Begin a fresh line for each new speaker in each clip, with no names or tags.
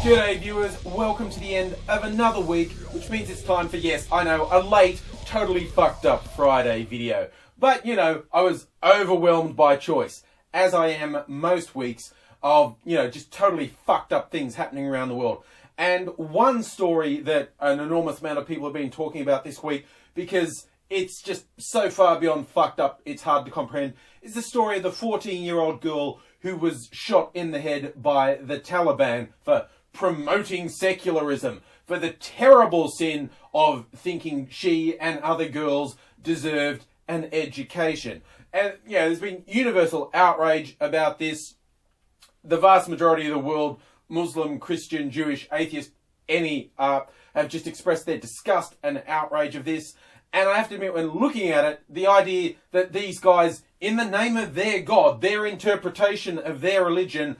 G'day viewers, welcome to the end of another week, which means it's time for, yes, I know, a late, totally fucked up Friday video. But, you know, I was overwhelmed by choice, as I am most weeks of, you know, just totally fucked up things happening around the world. And one story that an enormous amount of people have been talking about this week, because it's just so far beyond fucked up, it's hard to comprehend, is the story of the 14-year-old girl who was shot in the head by the Taliban for promoting secularism, for the terrible sin of thinking she and other girls deserved an education. And, you know, there's been universal outrage about this. The vast majority of the world, Muslim, Christian, Jewish, atheist, any, have just expressed their disgust and outrage of this. And I have to admit, when looking at it, the idea that these guys, in the name of their God, their interpretation of their religion,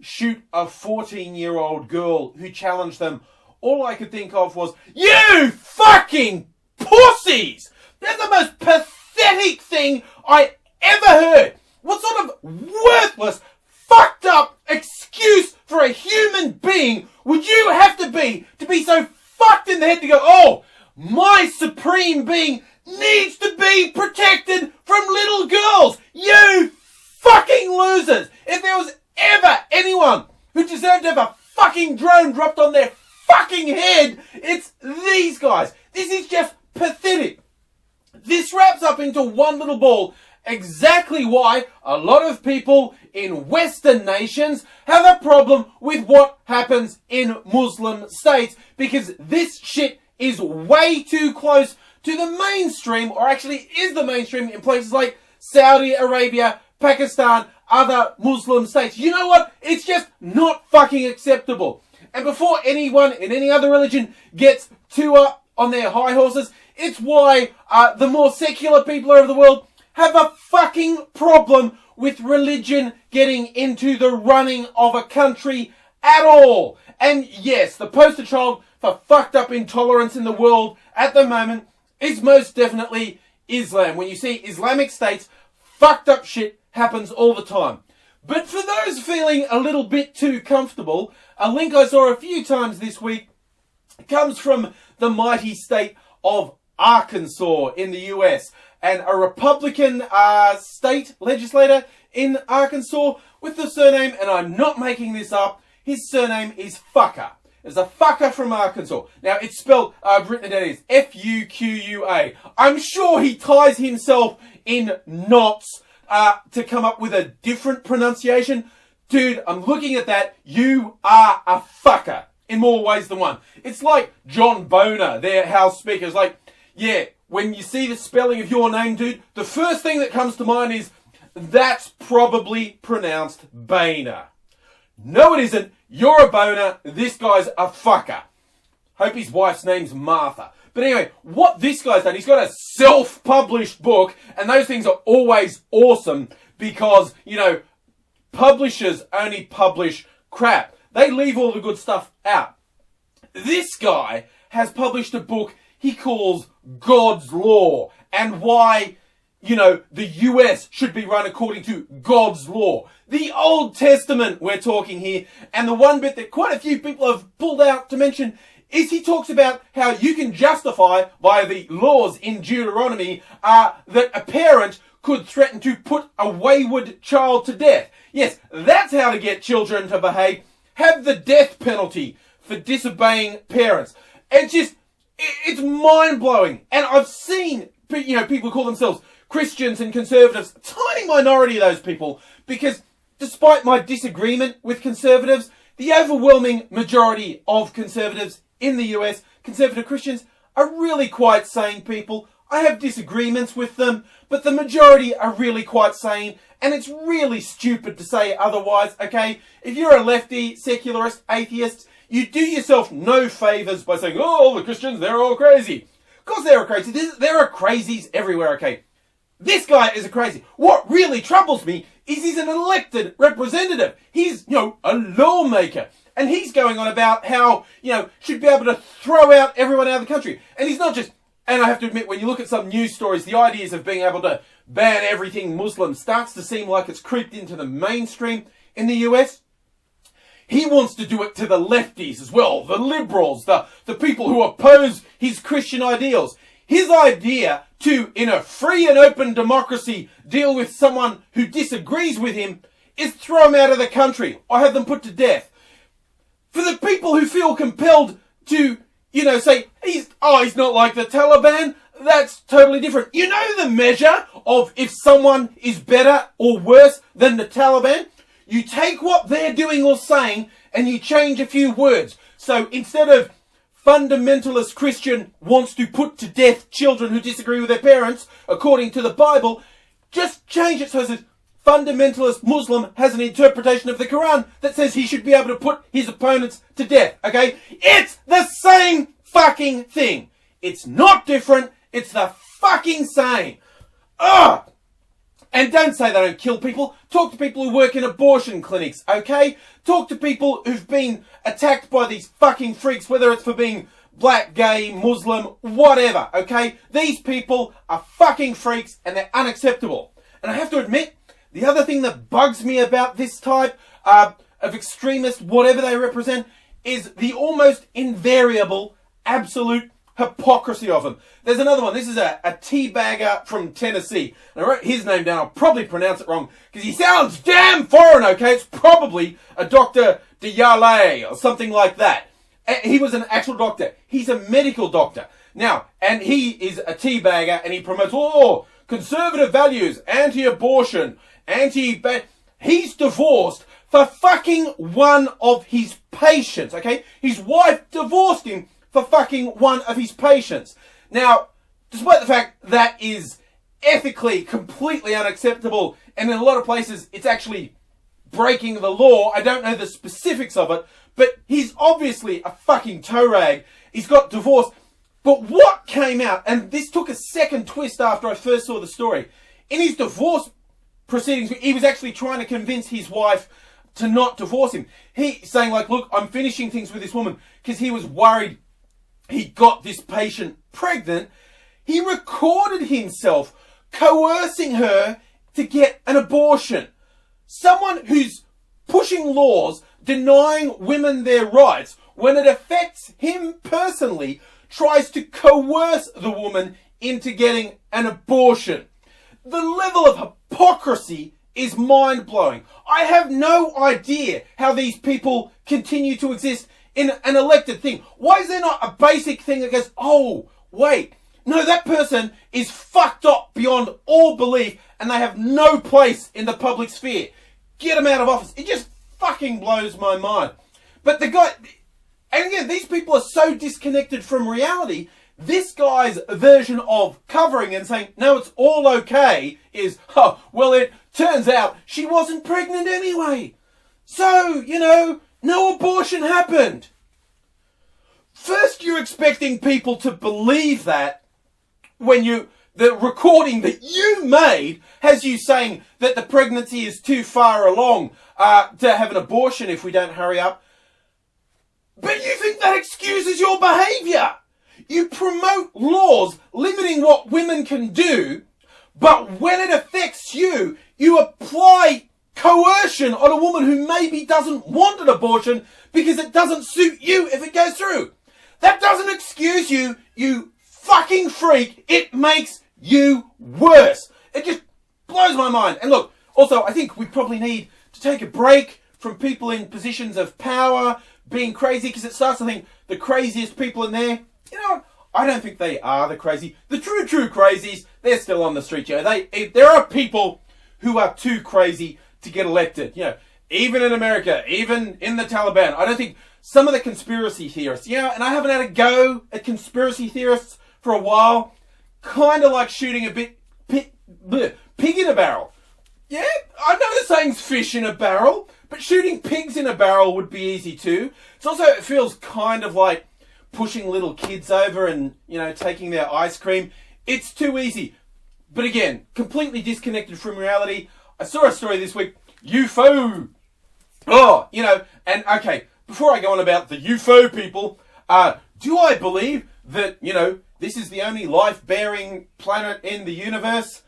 shoot a 14-year-old girl who challenged them, all I could think of was, you fucking pussies! That's the most pathetic thing I ever heard. What sort of worthless, fucked up excuse for a human being would you have to be so fucked in the head to go, oh, my supreme being needs to be protected from little girls? You fucking losers! If there was ever anyone who deserved to have a fucking drone dropped on their fucking head, it's these guys. This is just pathetic. This wraps up into one little ball exactly why a lot of people in Western nations have a problem with what happens in Muslim states, because this shit is way too close to the mainstream, or actually is the mainstream in places like Saudi Arabia, Pakistan, other Muslim states. You know what? It's just not fucking acceptable. And before anyone in any other religion gets too up on their high horses, it's why the more secular people of the world have a fucking problem with religion getting into the running of a country at all. And yes, the poster child for fucked up intolerance in the world at the moment is most definitely Islam. When you see Islamic states, fucked up shit happens all the time. But for those feeling a little bit too comfortable, a link I saw a few times this week comes from the mighty state of Arkansas in the US. And a Republican state legislator in Arkansas with the surname, and I'm not making this up, his surname is Fuqua. There's a fucker from Arkansas. Now, it's spelled, I've written it down, it's F-U-Q-U-A. I'm sure he ties himself in knots to come up with a different pronunciation. Dude, I'm looking at that. You are a fucker in more ways than one. It's like John Boner, their House Speaker. It's like, yeah, when you see the spelling of your name, dude, the first thing that comes to mind is, that's probably pronounced Boner. No, it isn't. You're a boner. This guy's a fucker. Hope his wife's name's Martha. But anyway, what this guy's done, he's got a self-published book, and those things are always awesome because, you know, publishers only publish crap. They leave all the good stuff out. This guy has published a book he calls God's Law, and why, you know, the US should be run according to God's law. The Old Testament we're talking here, and the one bit that quite a few people have pulled out to mention is he talks about how you can justify via the laws in Deuteronomy that a parent could threaten to put a wayward child to death. Yes, that's how to get children to behave. Have the death penalty for disobeying parents. It's mind-blowing. And I've seen, you know, people call themselves Christians and conservatives, a tiny minority of those people, because despite my disagreement with conservatives, the overwhelming majority of conservatives in the US, conservative Christians, are really quite sane people. I have disagreements with them, but the majority are really quite sane, and it's really stupid to say otherwise, okay? If you're a lefty, secularist, atheist, you do yourself no favours by saying, oh, all the Christians, they're all crazy. Of course they're crazy. There are crazies everywhere, okay? This guy is a crazy. What really troubles me is he's an elected representative. He's, you know, a lawmaker. And he's going on about how, you know, should be able to throw out everyone out of the country. And he's not just, and I have to admit, when you look at some news stories, the ideas of being able to ban everything Muslim starts to seem like it's creeped into the mainstream in the US. he wants to do it to the lefties as well, the liberals, the people who oppose his Christian ideals. His idea to, in a free and open democracy, deal with someone who disagrees with him is throw him out of the country or have them put to death. For the people who feel compelled to, say, he's not like the Taliban, that's totally different. You know the measure of if someone is better or worse than the Taliban? You take what they're doing or saying and you change a few words. So instead of fundamentalist Christian wants to put to death children who disagree with their parents, according to the Bible, just change it so it says fundamentalist Muslim has an interpretation of the Quran that says he should be able to put his opponents to death, okay? It's the same fucking thing. It's not different. It's the fucking same. Ugh! And don't say they don't kill people. Talk to people who work in abortion clinics, okay? Talk to people who've been attacked by these fucking freaks, whether it's for being black, gay, Muslim, whatever, okay? These people are fucking freaks and they're unacceptable. And I have to admit, the other thing that bugs me about this type of extremist, whatever they represent, is the almost invariable, absolute hypocrisy of them. There's another one. This is a teabagger from Tennessee. And I wrote his name down. I'll probably pronounce it wrong because he sounds damn foreign, okay? It's probably a Dr. DesJarlais or something like that. He was an actual doctor. He's a medical doctor. Now, and he is a teabagger and he promotes, conservative values, anti-abortion, he's divorced for fucking one of his patients, okay? His wife divorced him for fucking one of his patients. Now, despite the fact that is ethically completely unacceptable, and in a lot of places it's actually breaking the law, I don't know the specifics of it, but he's obviously a fucking toe rag. He's got divorced. But what came out, and this took a second twist after I first saw the story, in his divorce proceedings, he was actually trying to convince his wife to not divorce him. He's saying, like, look, I'm finishing things with this woman because he was worried he got this patient pregnant. He recorded himself coercing her to get an abortion. Someone who's pushing laws, denying women their rights, when it affects him personally, tries to coerce the woman into getting an abortion. The level of hypocrisy is mind-blowing. I have no idea how these people continue to exist in an elected thing. Why is there not a basic thing that goes, oh, wait, no, that person is fucked up beyond all belief and they have no place in the public sphere. Get them out of office. It just fucking blows my mind. But the guy, and again, these people are so disconnected from reality. This guy's version of covering and saying, no, it's all okay, is, it turns out she wasn't pregnant anyway. So, no abortion happened. First, you're expecting people to believe that when the recording that you made has you saying that the pregnancy is too far along to have an abortion if we don't hurry up. But you think that excuses your behaviour. You promote laws limiting what women can do, but when it affects you, you apply coercion on a woman who maybe doesn't want an abortion because it doesn't suit you if it goes through. That doesn't excuse you, you fucking freak. It makes you worse. It just blows my mind. And look, also, I think we probably need to take a break from people in positions of power being crazy, because it starts to think the craziest people in there, I don't think they are the crazy. The true crazies, they're still on the street. There are people who are too crazy to get elected. Even in America, even in the Taliban. I don't think some of the conspiracy theorists, and I haven't had a go at conspiracy theorists for a while, kind of like shooting a bit pig in a barrel. Yeah, I know the saying's fish in a barrel, but shooting pigs in a barrel would be easy too. It's also, it feels kind of like pushing little kids over and, taking their ice cream. It's too easy. But again, completely disconnected from reality. I saw a story this week, UFO. And okay, before I go on about the UFO people, do I believe that, this is the only life-bearing planet in the universe?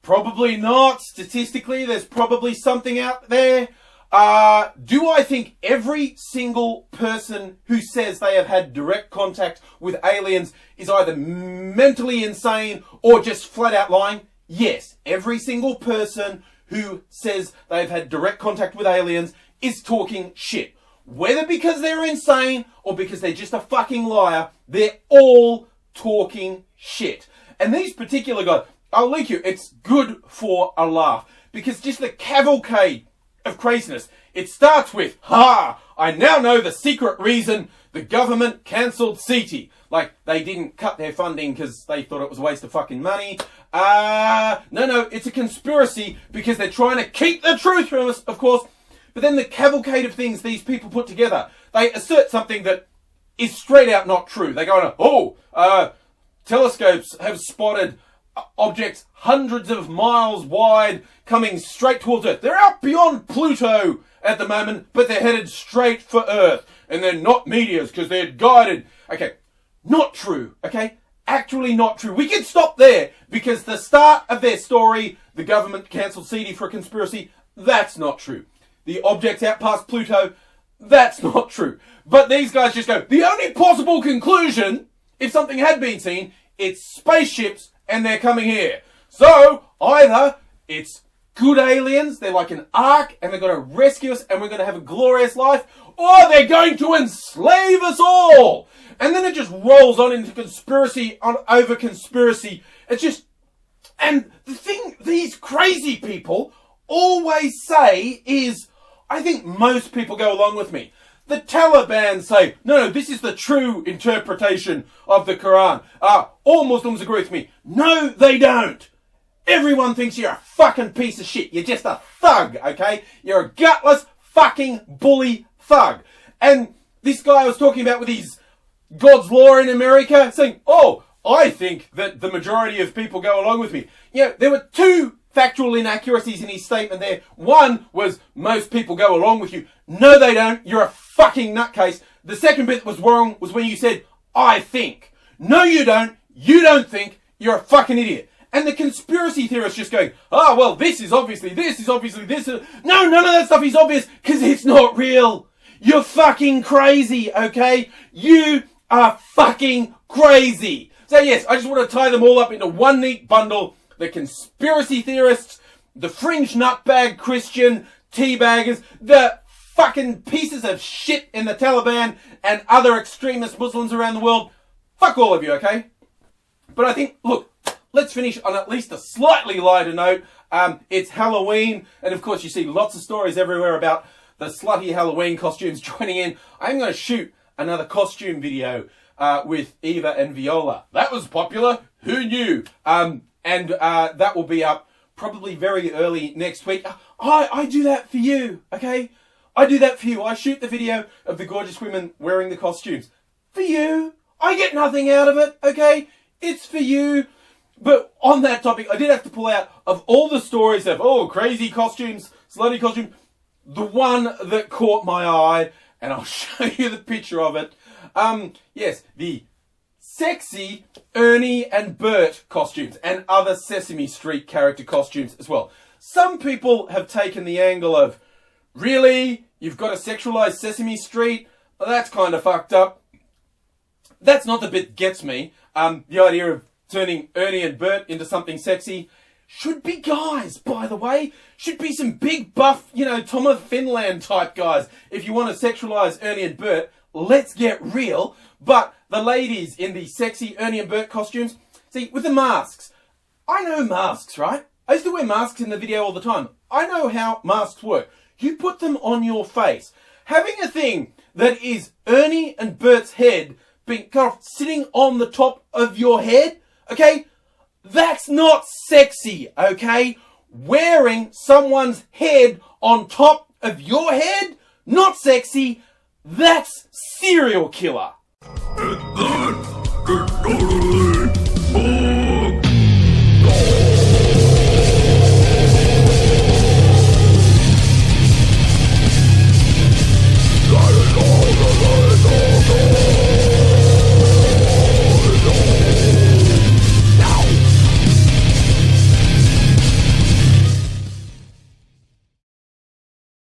Probably not. Statistically, there's probably something out there. Do I think every single person who says they have had direct contact with aliens is either mentally insane or just flat out lying? Yes, every single person who says they've had direct contact with aliens is talking shit. Whether because they're insane or because they're just a fucking liar, they're all talking shit. And these particular guys, I'll link you, it's good for a laugh. Because just the cavalcade of craziness, it starts with, ha! I now know the secret reason the government cancelled CT. Like, they didn't cut their funding because they thought it was a waste of fucking money. No, it's a conspiracy because they're trying to keep the truth from us, of course. But then the cavalcade of things these people put together, they assert something that is straight out not true. They go, telescopes have spotted objects hundreds of miles wide coming straight towards Earth. They're out beyond Pluto at the moment, but they're headed straight for Earth. And they're not meteors because they're guided. Okay, not true, okay? Actually not true. We can stop there because the start of their story, the government cancelled CD for a conspiracy, that's not true. The objects out past Pluto, that's not true. But these guys just go, the only possible conclusion, if something had been seen, it's spaceships and they're coming here. So, either it's good aliens, they're like an ark, and they're going to rescue us and we're going to have a glorious life, or they're going to enslave us all. And then it just rolls on into conspiracy on over conspiracy. It's just, and the thing these crazy people always say is, I think most people go along with me. The Taliban say, no, this is the true interpretation of the Quran. All Muslims agree with me. No, they don't. Everyone thinks you're a fucking piece of shit. You're just a thug, okay? You're a gutless fucking bully thug. And this guy I was talking about with his God's law in America, saying, I think that the majority of people go along with me. There were two factual inaccuracies in his statement there. One was, most people go along with you. No, they don't. You're a fucking nutcase. The second bit that was wrong was when you said, I think. No, you don't. You don't think. You're a fucking idiot. And the conspiracy theorists just going, this is obviously this. No, none of that stuff is obvious because it's not real. You're fucking crazy, okay? You are fucking crazy. So yes, I just want to tie them all up into one neat bundle. The conspiracy theorists, the fringe nutbag Christian teabaggers, the fucking pieces of shit in the Taliban and other extremist Muslims around the world. Fuck all of you, okay? But I think, look, let's finish on at least a slightly lighter note. It's Halloween, and of course you see lots of stories everywhere about the slutty Halloween costumes joining in. I'm going to shoot another costume video with Eva and Viola. That was popular. Who knew? And that will be up probably very early next week. I do that for you, okay? I do that for you. I shoot the video of the gorgeous women wearing the costumes. For you. I get nothing out of it, okay? It's for you. But on that topic, I did have to pull out, of all the stories of, crazy costumes, slutty costumes, the one that caught my eye, and I'll show you the picture of it. Yes, the sexy Ernie and Bert costumes and other Sesame Street character costumes as well. Some people have taken the angle of, really? You've got to sexualize Sesame Street? Well, that's kind of fucked up. That's not the bit that gets me. The idea of turning Ernie and Bert into something sexy. Should be guys, by the way. Should be some big buff, Tom of Finland type guys. If you want to sexualize Ernie and Bert, let's get real. But the ladies in the sexy Ernie and Bert costumes, see, with the masks. I know masks, right? I used to wear masks in the video all the time. I know how masks work. You put them on your face. Having a thing that is Ernie and Bert's head being kind of sitting on the top of your head, okay? That's not sexy, okay? Wearing someone's head on top of your head, not sexy. That's serial killer.